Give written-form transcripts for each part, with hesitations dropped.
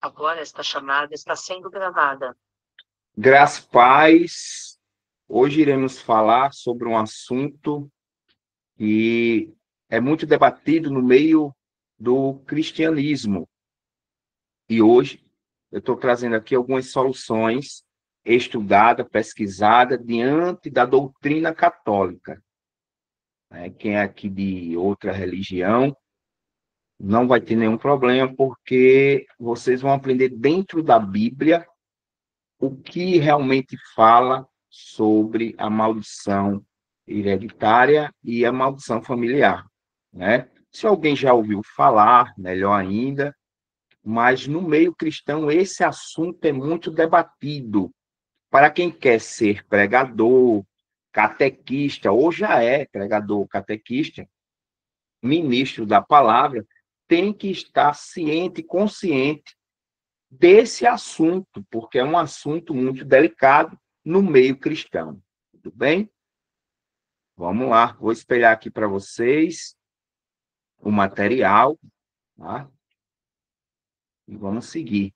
Agora esta chamada está sendo gravada. Graças e paz. Hoje iremos falar sobre um assunto que é muito debatido no meio do cristianismo. E hoje eu estou trazendo aqui algumas soluções estudadas, pesquisadas, diante da doutrina católica. Quem é aqui de outra religião não vai ter nenhum problema, porque vocês vão aprender dentro da Bíblia o que realmente fala sobre a maldição hereditária e a maldição familiar, né? Se alguém já ouviu falar, melhor ainda, mas no meio cristão esse assunto é muito debatido. Para quem quer ser pregador, catequista, ou já é pregador, catequista, ministro da palavra, tem que estar ciente, consciente desse assunto, porque é um assunto muito delicado no meio cristão. Tudo bem? Vamos lá, vou espelhar aqui para vocês o material, tá? E vamos seguir.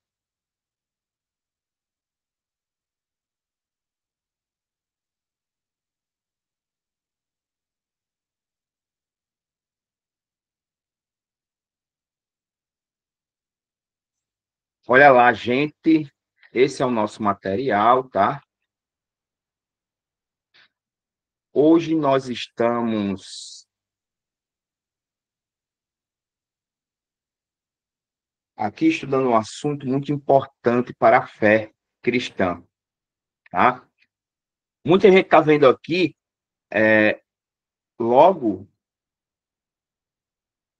Olha lá, gente, esse é o nosso material, tá? Hoje nós estamos aqui estudando um assunto muito importante para a fé cristã, tá? Muita gente está vendo aqui, logo,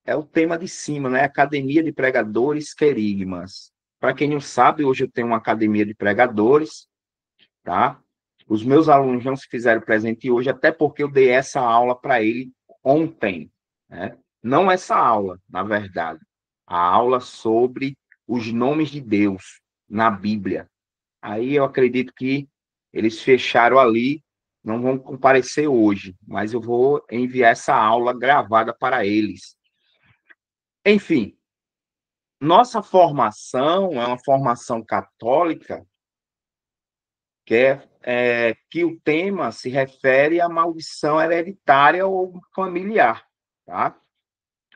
é o tema de cima, né? Academia de Pregadores Querigmas. Para quem não sabe, hoje eu tenho uma academia de pregadores, tá? Os meus alunos não se fizeram presente hoje, até porque eu dei essa aula para ele ontem, né? Não essa aula, na verdade. A aula sobre os nomes de Deus na Bíblia. Aí eu acredito que eles fecharam ali, não vão comparecer hoje, mas eu vou enviar essa aula gravada para eles. Enfim, nossa formação é uma formação católica que o tema se refere à maldição hereditária ou familiar, tá?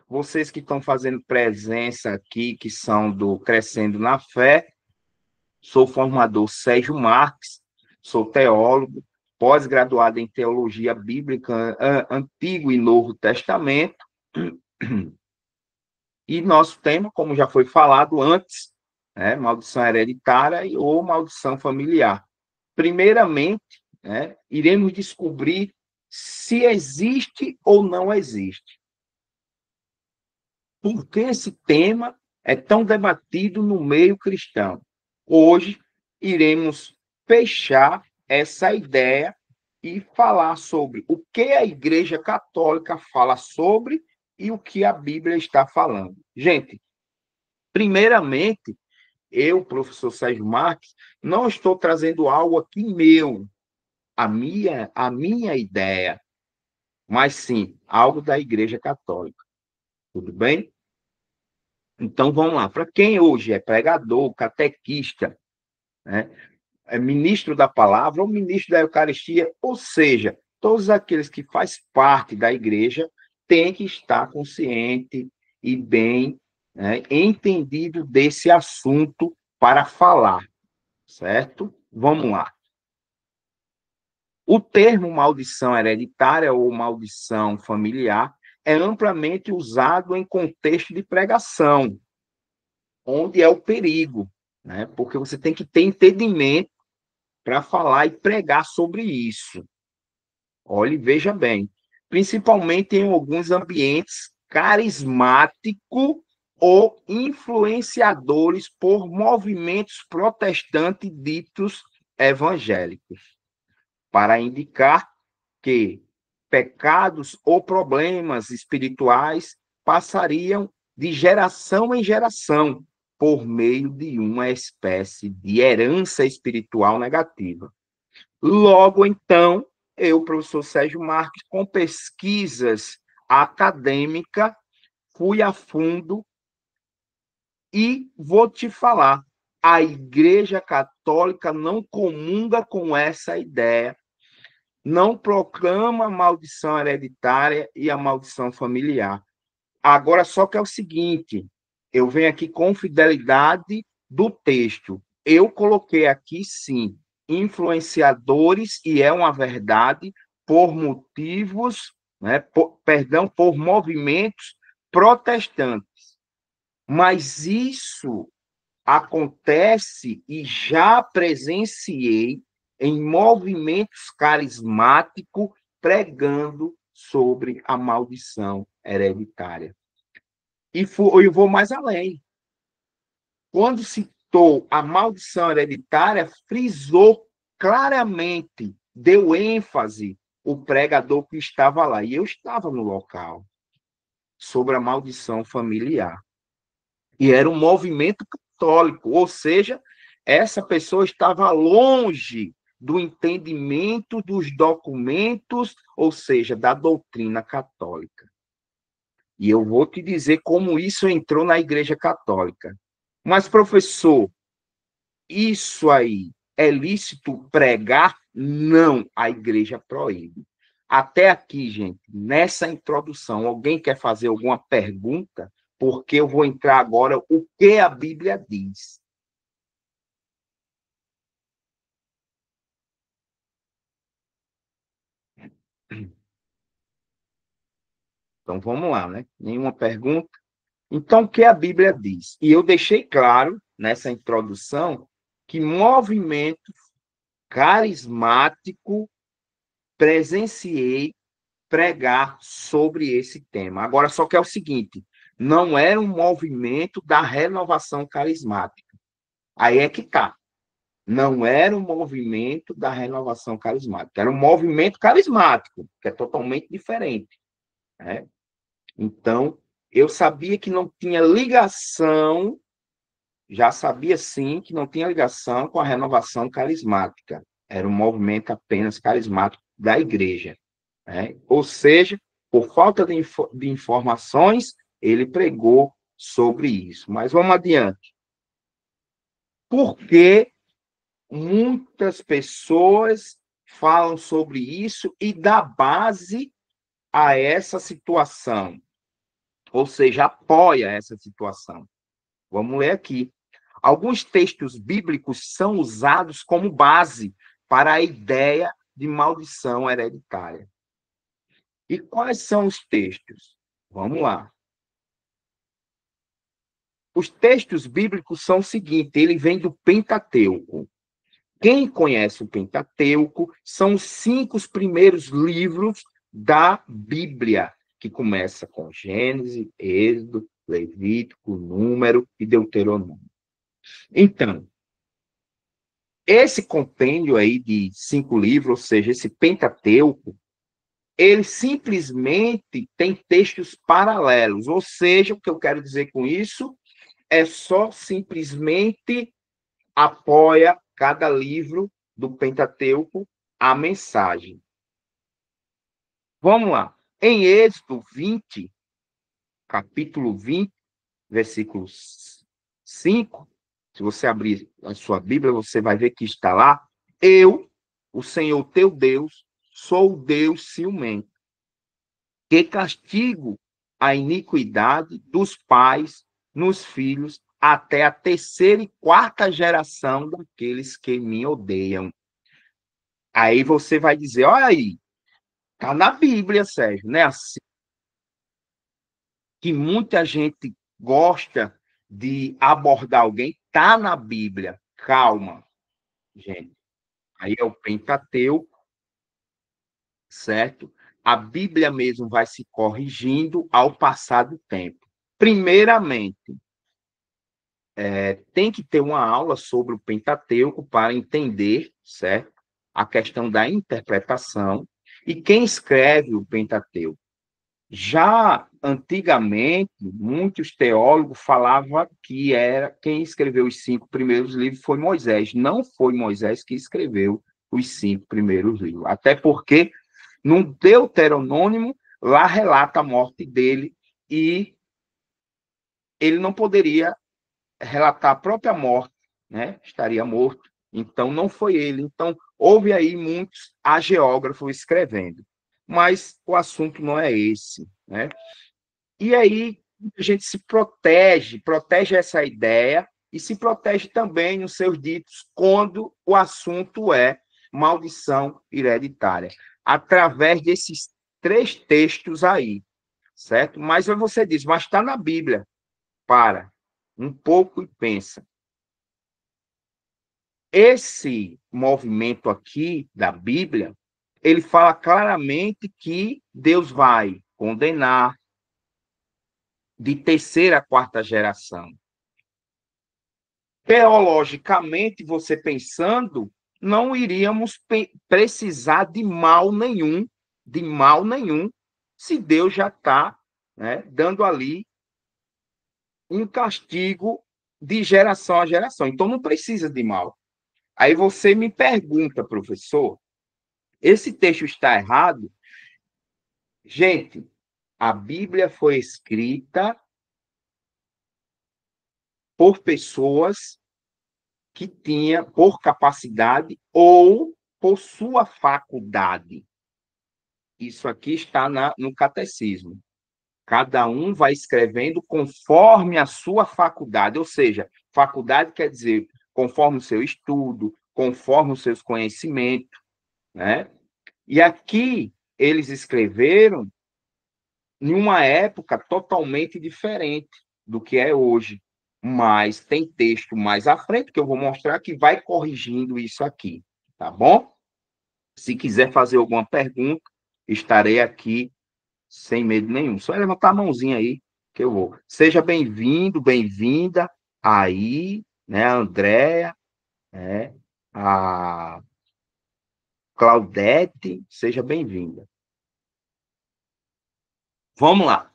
Vocês que estão fazendo presença aqui, que são do Crescendo na Fé, sou formador Sérgio Marques, sou teólogo, pós-graduado em Teologia Bíblica, Antigo e Novo Testamento, e nosso tema, como já foi falado antes, maldição hereditária ou maldição familiar. Primeiramente, iremos descobrir se existe ou não existe. Por que esse tema é tão debatido no meio cristão? Hoje iremos fechar essa ideia e falar sobre o que a Igreja Católica fala sobre e o que a Bíblia está falando. Gente, primeiramente, eu, professor Sérgio Marques, não estou trazendo algo aqui meu, a minha ideia, mas sim algo da Igreja Católica. Tudo bem? Então vamos lá. Para quem hoje é pregador, catequista, né, é ministro da palavra ou ministro da Eucaristia, ou seja, todos aqueles que fazem parte da igreja têm que estar consciente e bem, entendido desse assunto para falar, certo? Vamos lá. O termo maldição hereditária ou maldição familiar é amplamente usado em contexto de pregação, onde é o perigo, né? Porque você tem que ter entendimento para falar e pregar sobre isso. Olhe, veja bem, principalmente em alguns ambientes carismáticos ou influenciadores por movimentos protestantes ditos evangélicos, para indicar que pecados ou problemas espirituais passariam de geração em geração por meio de uma espécie de herança espiritual negativa. Logo, então, eu, professor Sérgio Marques, com pesquisas acadêmicas, fui a fundo E vou te falar, a Igreja Católica não comunga com essa ideia, não proclama a maldição hereditária e a maldição familiar. Agora, só que é o seguinte, eu venho aqui com fidelidade do texto. Eu coloquei aqui, sim, influenciadores, e é uma verdade, por motivos, né, por movimentos protestantes. Mas isso acontece e já presenciei em movimentos carismáticos pregando sobre a maldição hereditária. E eu vou mais além. Quando citou a maldição hereditária, frisou claramente, deu ênfase o pregador que estava lá. E eu estava no local, sobre a maldição familiar. E era um movimento católico, ou seja, essa pessoa estava longe do entendimento dos documentos, ou seja, da doutrina católica. E eu vou te dizer como isso entrou na Igreja Católica. Mas, professor, isso aí é lícito pregar? Não, a Igreja proíbe. Até aqui, gente, nessa introdução, alguém quer fazer alguma pergunta? Porque eu vou entrar agora o que a Bíblia diz. Então, vamos lá, né? Nenhuma pergunta? Então, o que a Bíblia diz? E eu deixei claro, nessa introdução, que movimento carismático presenciei pregar sobre esse tema. Agora, só que é o seguinte, não era um movimento da renovação carismática. Aí é que está. Não era um movimento da renovação carismática, era um movimento carismático, que é totalmente diferente. Né? Então, eu sabia que não tinha ligação, já sabia sim que não tinha ligação com a renovação carismática. Era um movimento apenas carismático da igreja. Né? Ou seja, por falta de informações, ele pregou sobre isso. Mas vamos adiante. Por que muitas pessoas falam sobre isso e dá base a essa situação? Ou seja, apoia essa situação. Vamos ler aqui. Alguns textos bíblicos são usados como base para a ideia de maldição hereditária. E quais são os textos? Vamos lá. Os textos bíblicos são o seguinte, ele vem do Pentateuco. Quem conhece o Pentateuco são os 5 primeiros livros da Bíblia, que começa com Gênesis, Êxodo, Levítico, Número e Deuteronômio. Então, esse compêndio aí de 5 livros, ou seja, esse Pentateuco, ele simplesmente tem textos paralelos, ou seja, o que eu quero dizer com isso é só simplesmente apoia cada livro do Pentateuco a mensagem. Vamos lá. Em Êxodo 20, capítulo 20, versículo 5, se você abrir a sua Bíblia, você vai ver que está lá: eu, o Senhor teu Deus, sou o Deus ciumento, que castigo a iniquidade dos pais nos filhos até a terceira e quarta geração daqueles que me odeiam. Aí você vai dizer, olha aí, tá na Bíblia, Sérgio, né? Assim que muita gente gosta de abordar alguém, tá na Bíblia. Calma, gente. Aí é o Pentateuco, certo? A Bíblia mesmo vai se corrigindo ao passar do tempo. Primeiramente, tem que ter uma aula sobre o Pentateuco para entender, certo? A questão da interpretação. E quem escreve o Pentateuco? Já antigamente, muitos teólogos falavam que era quem escreveu os 5 primeiros livros foi Moisés. Não foi Moisés que escreveu os 5 primeiros livros. Até porque no Deuteronômio, lá relata a morte dele e ele não poderia relatar a própria morte, né? Estaria morto. Então, não foi ele. Então, houve aí muitos hagiógrafos escrevendo. Mas o assunto não é esse, né? E aí a gente se protege essa ideia e se protege também nos seus ditos quando o assunto é maldição hereditária, através desses 3 textos aí, certo? Mas você diz, mas está na Bíblia. Para um pouco e pensa. Esse movimento aqui da Bíblia, ele fala claramente que Deus vai condenar de terceira a quarta geração. Teologicamente, você pensando, não iríamos precisar de mal nenhum, se Deus já está, né, dando ali um castigo de geração a geração. Então, não precisa de mal. Aí você me pergunta, professor, esse texto está errado? Gente, a Bíblia foi escrita por pessoas que tinham por capacidade ou por sua faculdade. Isso aqui está no catecismo. Cada um vai escrevendo conforme a sua faculdade, ou seja, faculdade quer dizer conforme o seu estudo, conforme os seus conhecimentos, né? E aqui eles escreveram em uma época totalmente diferente do que é hoje. Mas tem texto mais à frente que eu vou mostrar que vai corrigindo isso aqui, tá bom? Se quiser fazer alguma pergunta, estarei aqui sem medo nenhum. Só levantar a mãozinha aí que eu vou. Seja bem-vindo, bem-vinda aí, né, a Andréia, né, a Claudete, seja bem-vinda. Vamos lá.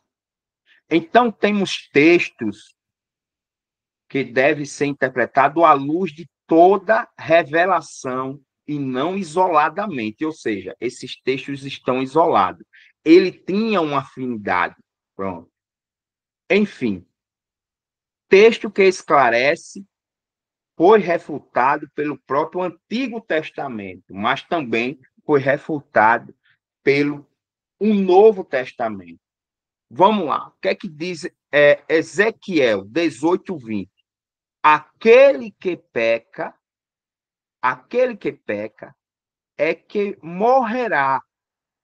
Então, temos textos que devem ser interpretados à luz de toda revelação e não isoladamente, ou seja, esses textos estão isolados. Ele tinha uma afinidade. Pronto. Enfim, texto que esclarece foi refutado pelo próprio Antigo Testamento, mas também foi refutado pelo Novo Testamento. Vamos lá. O que é que diz Ezequiel 18:20? Aquele que peca é que morrerá.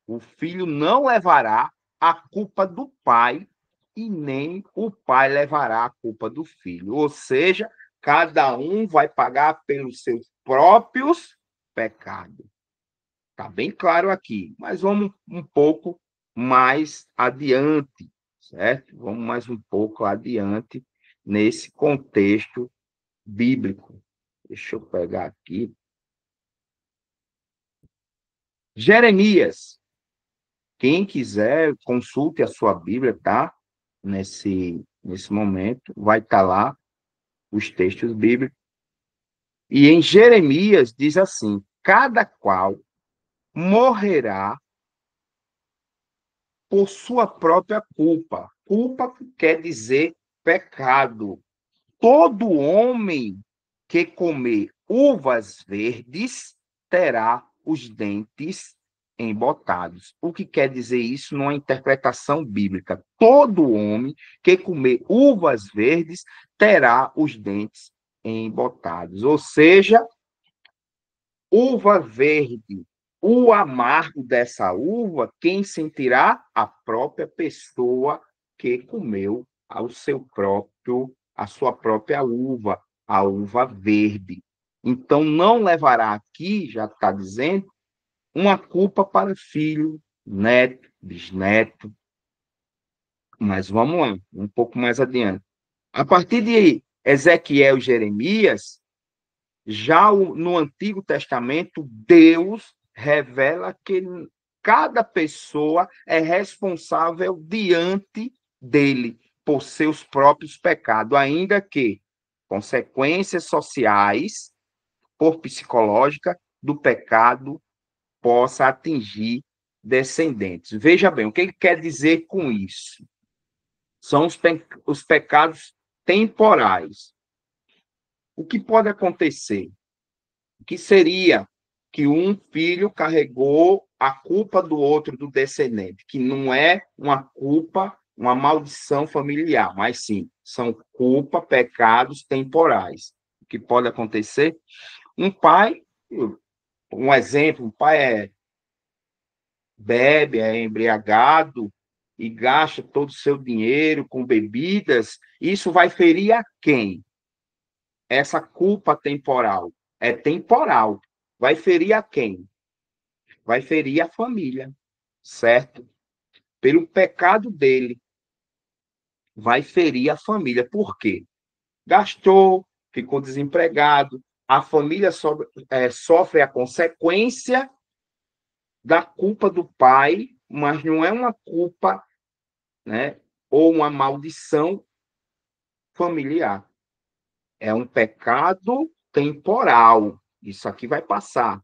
O filho não levará a culpa do pai e nem o pai levará a culpa do filho. Ou seja, cada um vai pagar pelos seus próprios pecados. Está bem claro aqui, mas vamos um pouco mais adiante, certo? Vamos mais um pouco adiante nesse contexto bíblico. Deixa eu pegar aqui. Jeremias. Quem quiser, consulte a sua Bíblia, tá? Nesse momento, vai estar lá os textos bíblicos. E em Jeremias diz assim: cada qual morrerá por sua própria culpa. Culpa quer dizer pecado. Todo homem que comer uvas verdes terá os dentes embotados. O que quer dizer isso numa interpretação bíblica? Todo homem que comer uvas verdes terá os dentes embotados. Ou seja, uva verde, o amargo dessa uva, quem sentirá? A própria pessoa que comeu a sua própria uva, a uva verde. Então, não levará aqui, já está dizendo, uma culpa para filho, neto, bisneto. Mas vamos lá, um pouco mais adiante. A partir de Ezequiel e Jeremias, já no Antigo Testamento, Deus revela que cada pessoa é responsável diante dele por seus próprios pecados, ainda que consequências sociais por psicológica do pecado possa atingir descendentes. Veja bem, o que ele quer dizer com isso? São os pecados temporais. o que pode acontecer? O que seria que um filho carregou a culpa do outro, do descendente, que não é uma culpa, uma maldição familiar, mas sim, são culpa, pecados temporais. O que pode acontecer? Um pai, um exemplo, um pai bebe, é embriagado e gasta todo o seu dinheiro com bebidas, isso vai ferir a quem? Essa culpa temporal é temporal. Vai ferir a quem? Vai ferir a família, certo? Pelo pecado dele, vai ferir a família. Por quê? Gastou, ficou desempregado, a família sofre a consequência da culpa do pai, mas não é uma culpa, né, ou uma maldição familiar. É um pecado temporal. Isso aqui vai passar.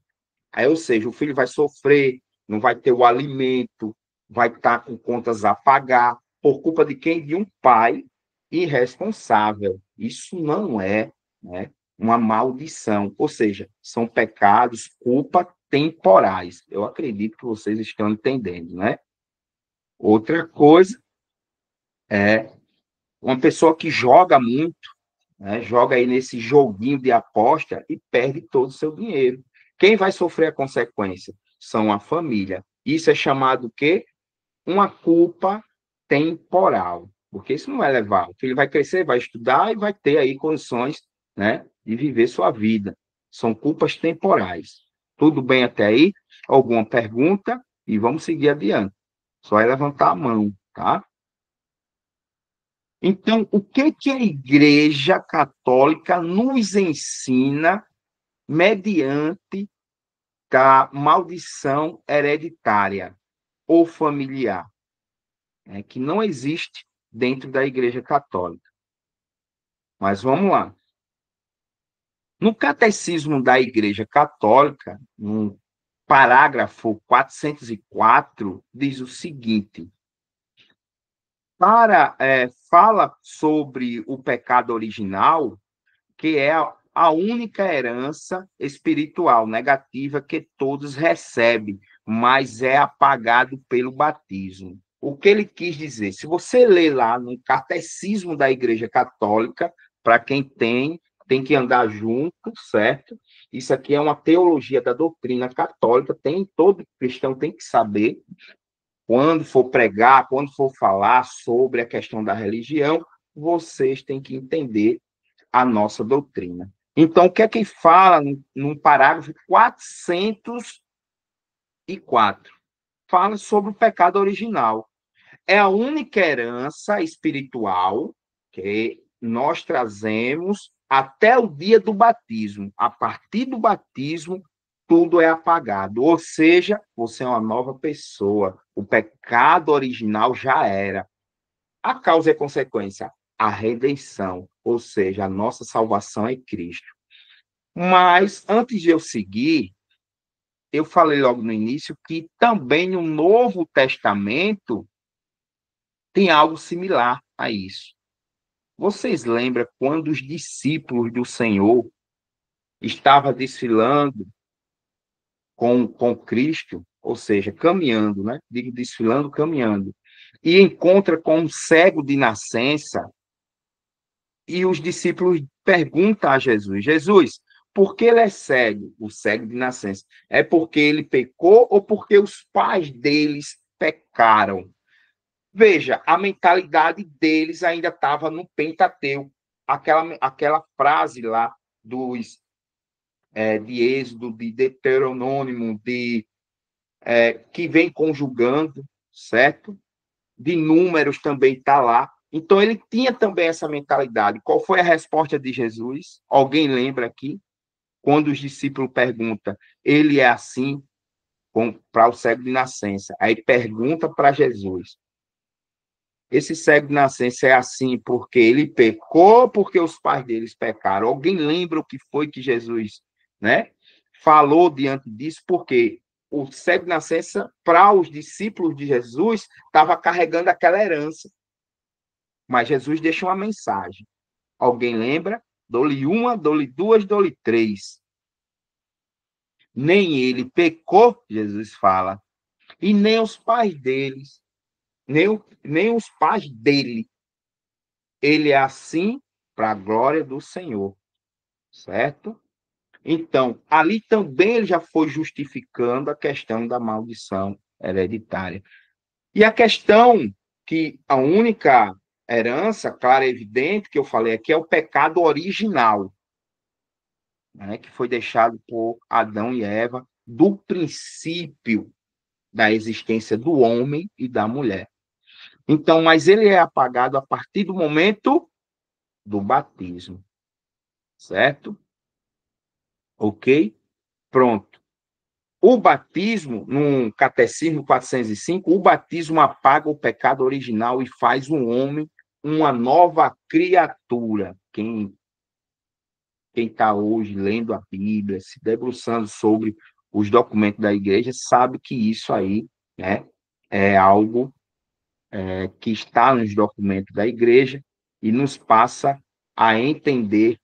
Aí, ou seja, o filho vai sofrer, não vai ter o alimento, vai estar com contas a pagar, por culpa de quem? De um pai irresponsável. Isso não é, né, uma maldição. Ou seja, são pecados, culpa temporais. Eu acredito que vocês estão entendendo, né? Outra coisa é uma pessoa que joga muito, né, joga aí nesse joguinho de aposta e perde todo o seu dinheiro. Quem vai sofrer a consequência? São a família. Isso é chamado o quê? Uma culpa temporal, porque isso não vai levar. O filho vai crescer, vai estudar e vai ter aí condições, né, de viver sua vida. São culpas temporais. Tudo bem até aí? Alguma pergunta? E vamos seguir adiante. Só é levantar a mão, tá? Então, o que que a Igreja Católica nos ensina mediante da maldição hereditária ou familiar, né, que não existe dentro da Igreja Católica? Mas vamos lá. No Catecismo da Igreja Católica, no parágrafo 404, diz o seguinte: fala sobre o pecado original, que é a única herança espiritual negativa que todos recebem, mas é apagado pelo batismo. O que ele quis dizer? Se você ler lá no Catecismo da Igreja Católica, para quem tem que andar junto, certo? Isso aqui é uma teologia da doutrina católica, todo cristão tem que saber, quando for pregar, quando for falar sobre a questão da religião, vocês têm que entender a nossa doutrina. Então, o que é que fala no parágrafo 404? Fala sobre o pecado original. É a única herança espiritual que nós trazemos até o dia do batismo. A partir do batismo, tudo é apagado. Ou seja, você é uma nova pessoa. O pecado original já era. A causa e a consequência, a redenção, ou seja, a nossa salvação é Cristo. Mas, antes de eu seguir, eu falei logo no início que também no Novo Testamento tem algo similar a isso. Vocês lembram quando os discípulos do Senhor estavam desfilando com Cristo, ou seja, caminhando, né? Digo desfilando, caminhando, e encontra com um cego de nascença. E os discípulos perguntam a Jesus: Jesus, por que ele é cego, o cego de nascença? É porque ele pecou ou porque os pais deles pecaram? Veja, a mentalidade deles ainda estava no Pentateuco. Aquela frase lá de Êxodo, de Deuteronômio, que vem conjugando, certo? De Números também está lá. Então, ele tinha também essa mentalidade. Qual foi a resposta de Jesus? Alguém lembra aqui? Quando os discípulos perguntam, ele é assim para o cego de nascença. Aí pergunta para Jesus: esse cego de nascença é assim porque ele pecou, porque os pais deles pecaram? Alguém lembra o que foi que Jesus, né, falou diante disso? Porque o cego de nascença, para os discípulos de Jesus, estava carregando aquela herança. Mas Jesus deixa uma mensagem. Alguém lembra? Dou-lhe uma, dou-lhe duas, dou-lhe três. Nem ele pecou, Jesus fala, e nem os pais deles, nem os pais dele. Ele é assim para a glória do Senhor, certo? Então, ali também ele já foi justificando a questão da maldição hereditária. E a questão que a única herança, clara e evidente, que eu falei aqui, é o pecado original, né, que foi deixado por Adão e Eva do princípio da existência do homem e da mulher. Então, mas ele é apagado a partir do momento do batismo, certo? Ok? Pronto. O batismo, no Catecismo 405, o batismo apaga o pecado original e faz um homem uma nova criatura. Quem está hoje lendo a Bíblia, se debruçando sobre os documentos da igreja, sabe que isso aí, né, é algo que está nos documentos da igreja e nos passa a entender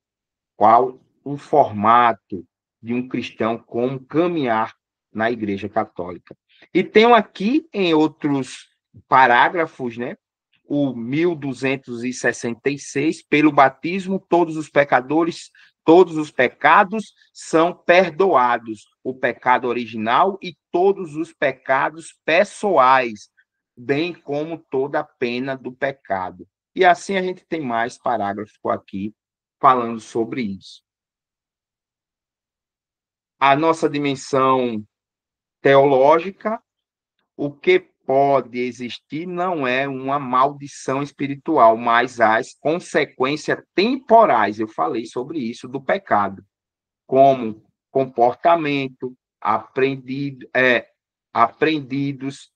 qual o formato de um cristão, como caminhar na Igreja Católica. E tenho aqui em outros parágrafos, né, o 1266, pelo batismo todos os pecados são perdoados, o pecado original e todos os pecados pessoais, bem como toda a pena do pecado. E assim a gente tem mais parágrafos aqui falando sobre isso. A nossa dimensão teológica, o que pode existir não é uma maldição espiritual, mas as consequências temporais, eu falei sobre isso, do pecado, como comportamento, aprendidos,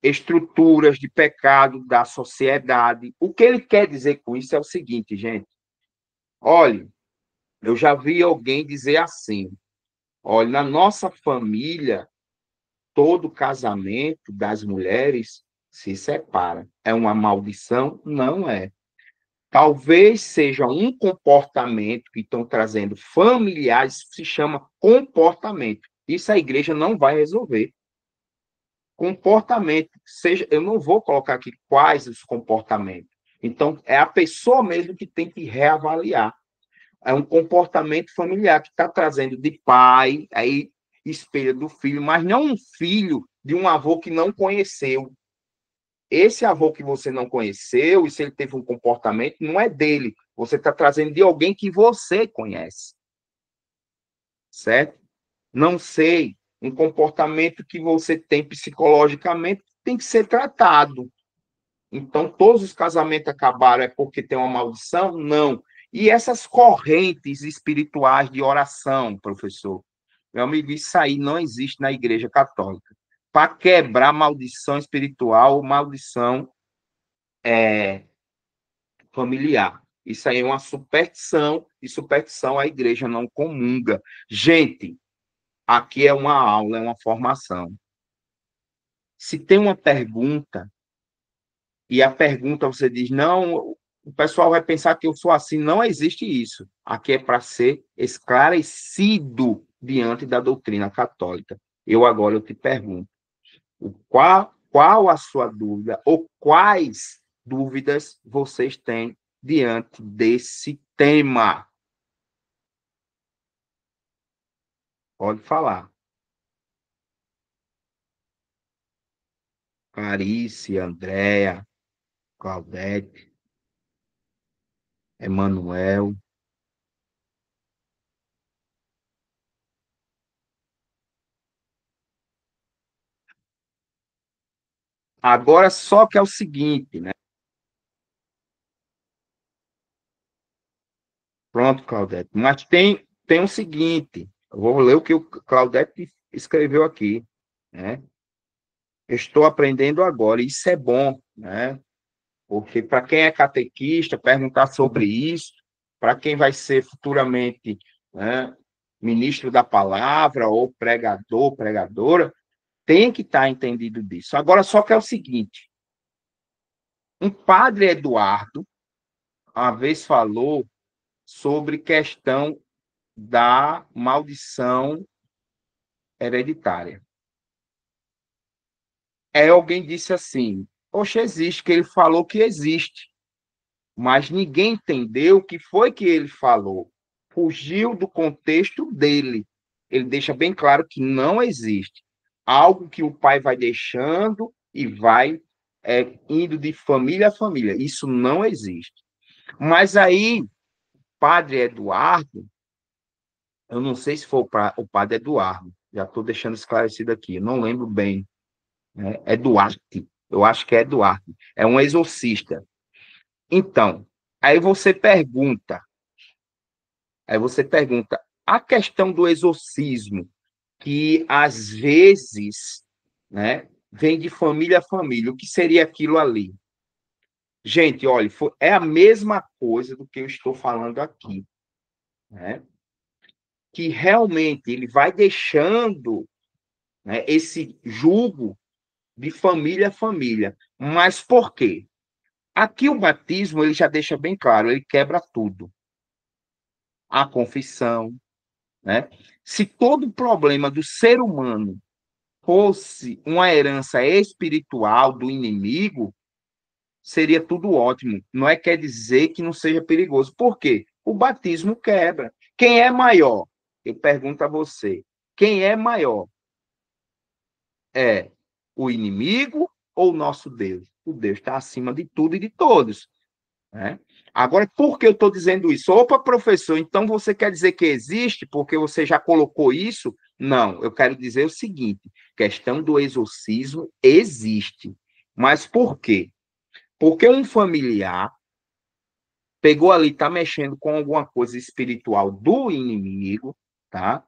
estruturas de pecado da sociedade. O que ele quer dizer com isso é o seguinte, gente. Olha, eu já vi alguém dizer assim, olha, na nossa família, todo casamento das mulheres se separa. É uma maldição? Não é. Talvez seja um comportamento que estão trazendo familiares, se chama comportamento. Isso a igreja não vai resolver. Comportamento, seja, eu não vou colocar aqui quais os comportamentos. Então, é a pessoa mesmo que tem que reavaliar. É um comportamento familiar que está trazendo de pai, aí espelha do filho, mas não um filho de um avô que não conheceu. Esse avô que você não conheceu, e se ele teve um comportamento, não é dele. Você está trazendo de alguém que você conhece. Certo? Não sei. Um comportamento que você tem psicologicamente tem que ser tratado. Então, todos os casamentos acabaram é porque tem uma maldição? Não. E essas correntes espirituais de oração, professor? Meu amigo, isso aí não existe na Igreja Católica. Para quebrar maldição espiritual, maldição familiar. Isso aí é uma superstição, e superstição a igreja não comunga. Gente, aqui é uma aula, é uma formação. Se tem uma pergunta, e a pergunta você diz, não, o pessoal vai pensar que eu sou assim, não existe isso. Aqui é para ser esclarecido diante da doutrina católica. Eu te pergunto, qual a sua dúvida, ou quais dúvidas vocês têm diante desse tema? Pode falar. Clarice, Andréa, Claudete, Emanuel. Agora, só que é o seguinte, né? Pronto, Claudete. Mas tem o seguinte, eu vou ler o que o Claudete escreveu aqui, né? Eu estou aprendendo agora, isso é bom, né? Porque para quem é catequista, perguntar sobre isso, para quem vai ser futuramente, né, ministro da palavra ou pregador, pregadora, tem que estar entendido disso. Agora, só que é o seguinte, um padre Eduardo, uma vez falou sobre questão da maldição hereditária. Aí alguém disse assim: poxa, existe, que ele falou que existe, mas ninguém entendeu o que foi que ele falou. Fugiu do contexto dele. Ele deixa bem claro que não existe. Algo que o pai vai deixando e vai indo de família a família. Isso não existe. Mas aí, padre Eduardo, eu não sei se foi o padre Eduardo, já estou deixando esclarecido aqui, eu não lembro bem, né? É Duarte, eu acho que é Duarte, é um exorcista. Então, aí você pergunta, a questão do exorcismo, que às vezes, né, vem de família a família, o que seria aquilo ali? Gente, olha, é a mesma coisa do que eu estou falando aqui, né? Que realmente ele vai deixando, né, esse jugo de família a família. Mas por quê? Aqui o batismo ele já deixa bem claro, ele quebra tudo. A confissão, né? Se todo o problema do ser humano fosse uma herança espiritual do inimigo, seria tudo ótimo. Não é quer dizer que não seja perigoso. Por quê? O batismo quebra. Quem é maior? Eu pergunto a você. Quem é maior? É o inimigo ou o nosso Deus? O Deus está acima de tudo e de todos. Né? Agora, por que eu estou dizendo isso? Opa, professor, então você quer dizer que existe porque você já colocou isso? Não, eu quero dizer o seguinte: questão do exorcismo existe. Mas por quê? Porque um familiar pegou ali, está mexendo com alguma coisa espiritual do inimigo, tá?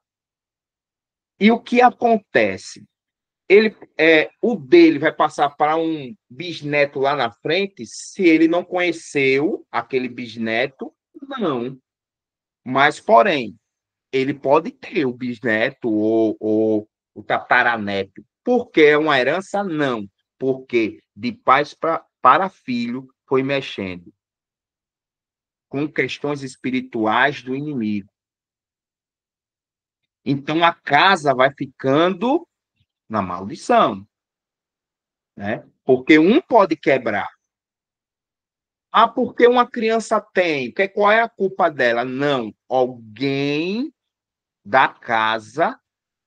E o que acontece? O dele vai passar para um bisneto lá na frente, se ele não conheceu aquele bisneto, não. Mas, porém, ele pode ter o bisneto ou o tataraneto. Porque é uma herança? Não. Porque de pais para filho foi mexendo com questões espirituais do inimigo. Então, a casa vai ficando na maldição, né? Porque um pode quebrar. Ah, porque uma criança tem? Qual é a culpa dela? Não. Alguém da casa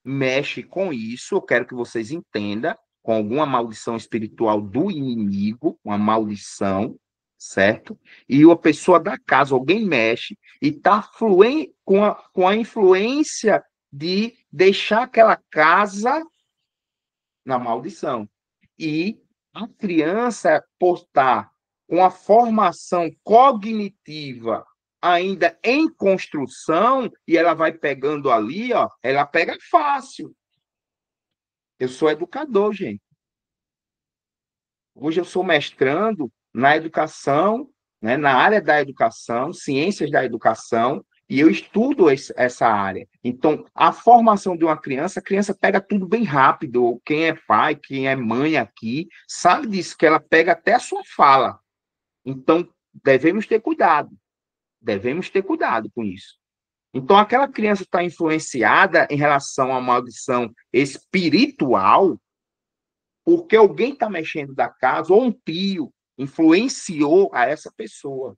mexe com isso. Eu quero que vocês entendam, com alguma maldição espiritual do inimigo, uma maldição, certo? E uma pessoa da casa, alguém mexe e está com a influência de deixar aquela casa na maldição. E a criança, por estar com a formação cognitiva ainda em construção, e ela vai pegando ali, ó, ela pega fácil. Eu sou educador, gente. Hoje eu sou mestrando na educação, né, na área da educação, ciências da educação, e eu estudo essa área. Então, a formação de uma criança, a criança pega tudo bem rápido. Quem é pai, quem é mãe aqui, sabe disso, que ela pega até a sua fala. Então, devemos ter cuidado com isso. Então, aquela criança está influenciada em relação à maldição espiritual, porque alguém está mexendo da casa, ou um tio influenciou a essa pessoa,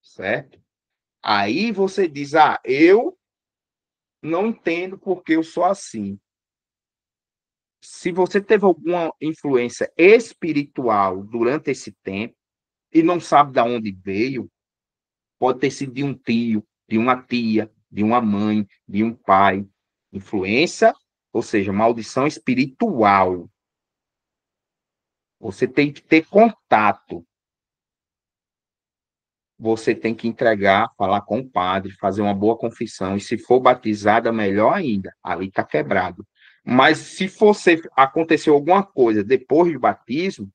certo? Aí você diz, eu não entendo porque eu sou assim. Se você teve alguma influência espiritual durante esse tempo e não sabe de onde veio, pode ter sido de um tio, de uma tia, de uma mãe, de um pai. Influência, ou seja, maldição espiritual. Você tem que ter contato. Você tem que entregar, falar com o padre, fazer uma boa confissão. E se for batizada, melhor ainda. Ali está quebrado. Mas se você aconteceu alguma coisa depois do batismo,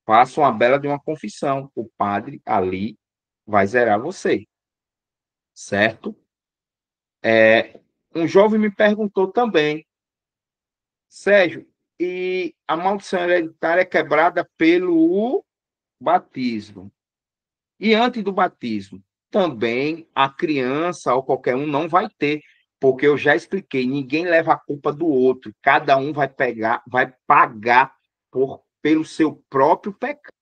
faça uma bela de uma confissão. O padre ali vai zerar você. Certo? Um jovem me perguntou também, Sérgio, e a maldição hereditária é quebrada pelo batismo. E antes do batismo? também a criança ou qualquer um não vai ter, porque eu já expliquei, ninguém leva a culpa do outro, cada um vai pegar, vai pagar pelo seu próprio pecado,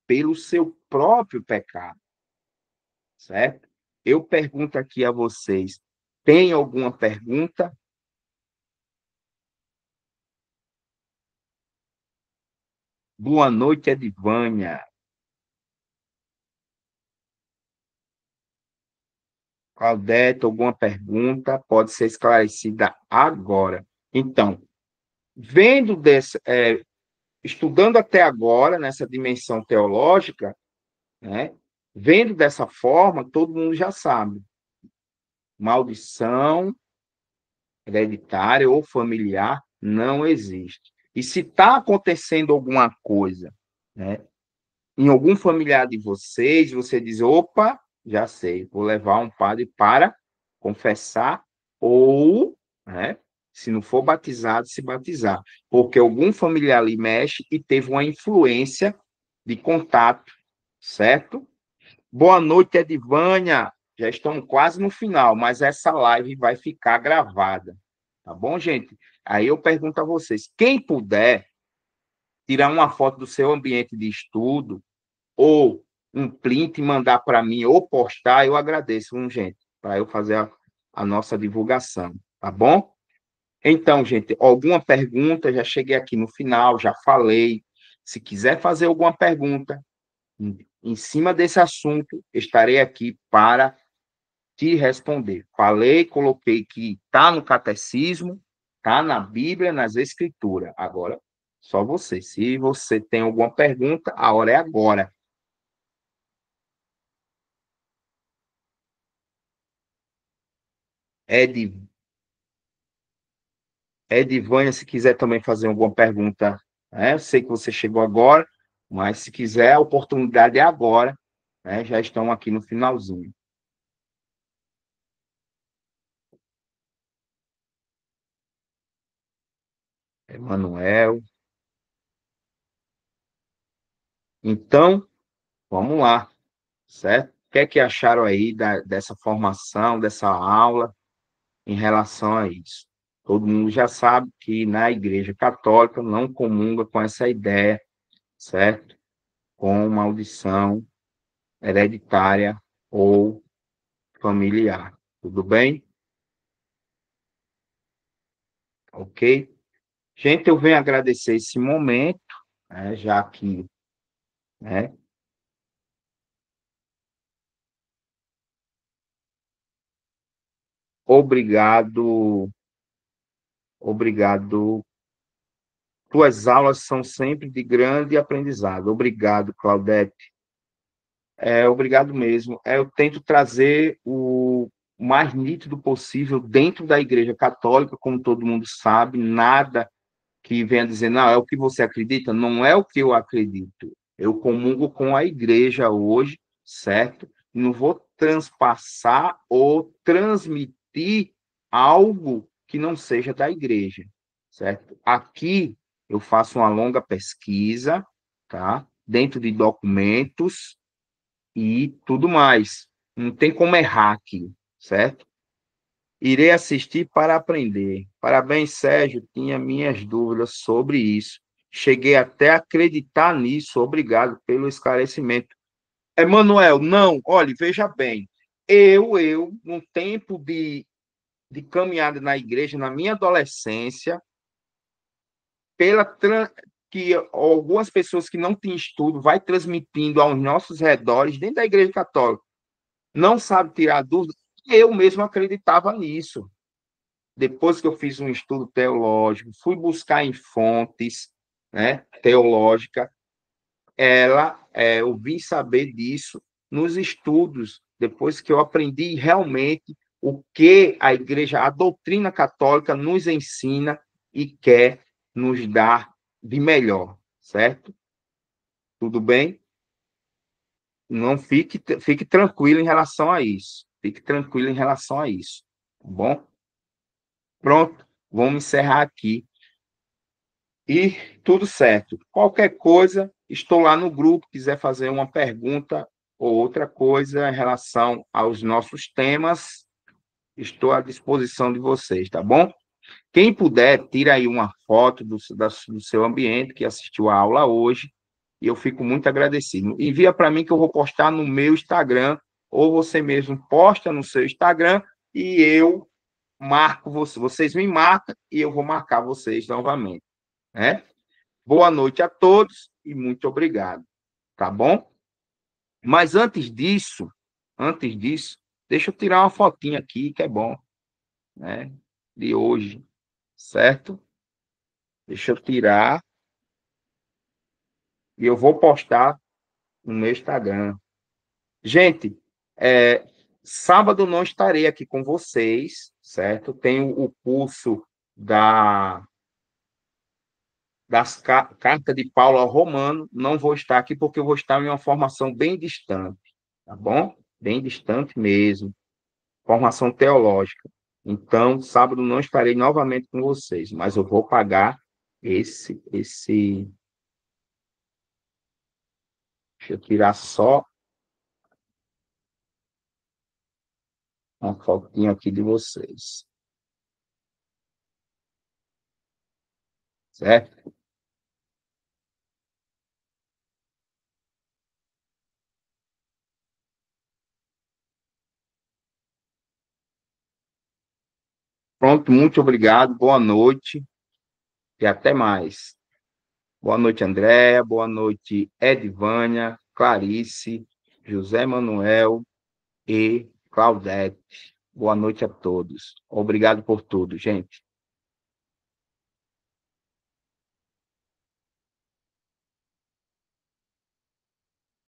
pelo seu próprio pecado, certo? Eu pergunto aqui a vocês, tem alguma pergunta? Boa noite, Edivânia. Claudete, alguma pergunta pode ser esclarecida agora. Então, vendo desse, estudando até agora nessa dimensão teológica, né, vendo dessa forma, todo mundo já sabe. Maldição hereditária ou familiar não existe. E se está acontecendo alguma coisa, né, em algum familiar de vocês, você diz, opa, já sei, vou levar um padre para confessar ou, né, se não for batizado, se batizar. Porque algum familiar ali mexe e teve uma influência de contato, certo? Boa noite, Edivânia. Já estamos quase no final, mas essa live vai ficar gravada. Tá bom, gente? Aí eu pergunto a vocês, quem puder tirar uma foto do seu ambiente de estudo, ou um print e mandar para mim, ou postar, eu agradeço, gente, para eu fazer a nossa divulgação, tá bom? Então, gente, alguma pergunta? Já cheguei aqui no final, já falei. Se quiser fazer alguma pergunta em cima desse assunto, estarei aqui para te responder. Falei, coloquei que está no catecismo, está na Bíblia, nas Escrituras. Agora, só você. Se você tem alguma pergunta, a hora é agora. Ed, Edivânia, se quiser também fazer alguma pergunta, né? Eu sei que você chegou agora, mas se quiser, a oportunidade é agora, né? Já estão aqui no finalzinho. Emanuel. Então, vamos lá, certo? O que é que acharam aí dessa formação, dessa aula em relação a isso? Todo mundo já sabe que na Igreja Católica não comunga com essa ideia, certo? Com maldição hereditária ou familiar. Tudo bem? Ok? Gente, eu venho agradecer esse momento, né, já que, né, obrigado, obrigado. Tuas aulas são sempre de grande aprendizado. Obrigado, Claudete. Obrigado mesmo. Eu tento trazer o mais nítido possível dentro da Igreja Católica, como todo mundo sabe, nada que venha dizer, não, é o que você acredita, não é o que eu acredito. Eu comungo com a igreja hoje, certo? Não vou transpassar ou transmitir algo que não seja da igreja, certo? Aqui eu faço uma longa pesquisa, tá? Dentro de documentos e tudo mais. Não tem como errar aqui, certo? Irei assistir para aprender. Parabéns, Sérgio. Tinha minhas dúvidas sobre isso. Cheguei até a acreditar nisso. Obrigado pelo esclarecimento. Emanuel, não, olhe, veja bem. No tempo de caminhada na igreja, na minha adolescência, pela que algumas pessoas que não têm estudo vai transmitindo aos nossos redores, dentro da igreja católica, não sabe tirar dúvida, eu mesmo acreditava nisso. Depois que eu fiz um estudo teológico, fui buscar em fontes, né, teológica, eu vim saber disso nos estudos, depois que eu aprendi realmente o que a igreja, a doutrina católica nos ensina e quer nos dar de melhor, certo? Tudo bem? Não fique tranquilo em relação a isso. Fique tranquilo em relação a isso, tá bom? Pronto, vamos encerrar aqui. E tudo certo. Qualquer coisa, estou lá no grupo, quiser fazer uma pergunta, ou outra coisa em relação aos nossos temas, estou à disposição de vocês, tá bom? Quem puder, tira aí uma foto do seu ambiente que assistiu a aula hoje, e eu fico muito agradecido. Envia para mim que eu vou postar no meu Instagram, ou você mesmo posta no seu Instagram, e eu marco vocês me marcam e eu vou marcar vocês novamente, né? Boa noite a todos e muito obrigado, tá bom? Mas antes disso, deixa eu tirar uma fotinha aqui, que é bom, né? De hoje, certo? Deixa eu tirar e eu vou postar no meu Instagram. Gente, sábado não estarei aqui com vocês, certo? Tenho o curso das cartas de Paulo ao Romano, não vou estar aqui porque eu vou estar em uma formação bem distante, tá bom? Bem distante mesmo, formação teológica. Então, sábado não estarei novamente com vocês, mas eu vou pagar esse. Deixa eu tirar só uma fotinha aqui de vocês, certo? Pronto, muito obrigado, boa noite e até mais. Boa noite, Andréa, boa noite, Edvânia, Clarice, José Manuel e Claudete. Boa noite a todos. Obrigado por tudo, gente.